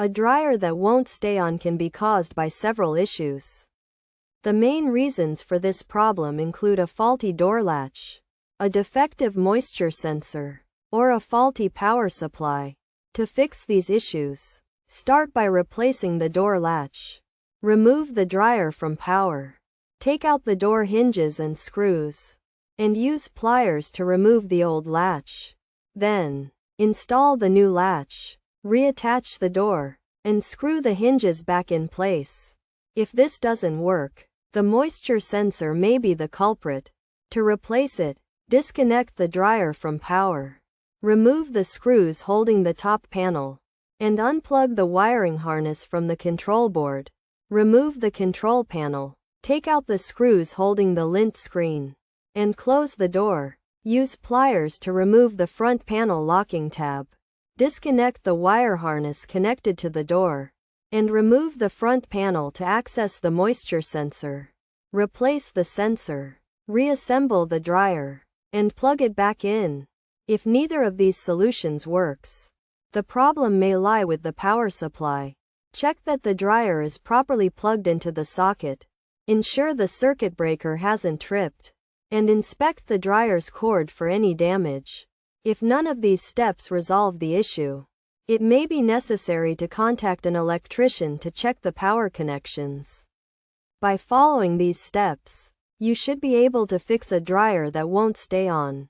A dryer that won't stay on can be caused by several issues. The main reasons for this problem include a faulty door latch, a defective moisture sensor, or a faulty power supply. To fix these issues, start by replacing the door latch. Remove the dryer from power. Take out the door hinges and screws, and use pliers to remove the old latch. Then, install the new latch, reattach the door, and screw the hinges back in place. If this doesn't work, the moisture sensor may be the culprit. To replace it, disconnect the dryer from power. Remove the screws holding the top panel, and unplug the wiring harness from the control board. Remove the control panel. Take out the screws holding the lint screen, and close the door. Use pliers to remove the front panel locking tab. Disconnect the wire harness connected to the door, and remove the front panel to access the moisture sensor. Replace the sensor. Reassemble the dryer, and plug it back in. If neither of these solutions works, the problem may lie with the power supply. Check that the dryer is properly plugged into the socket. Ensure the circuit breaker hasn't tripped, and inspect the dryer's cord for any damage. If none of these steps resolve the issue, it may be necessary to contact an electrician to check the power connections. By following these steps, you should be able to fix a dryer that won't stay on.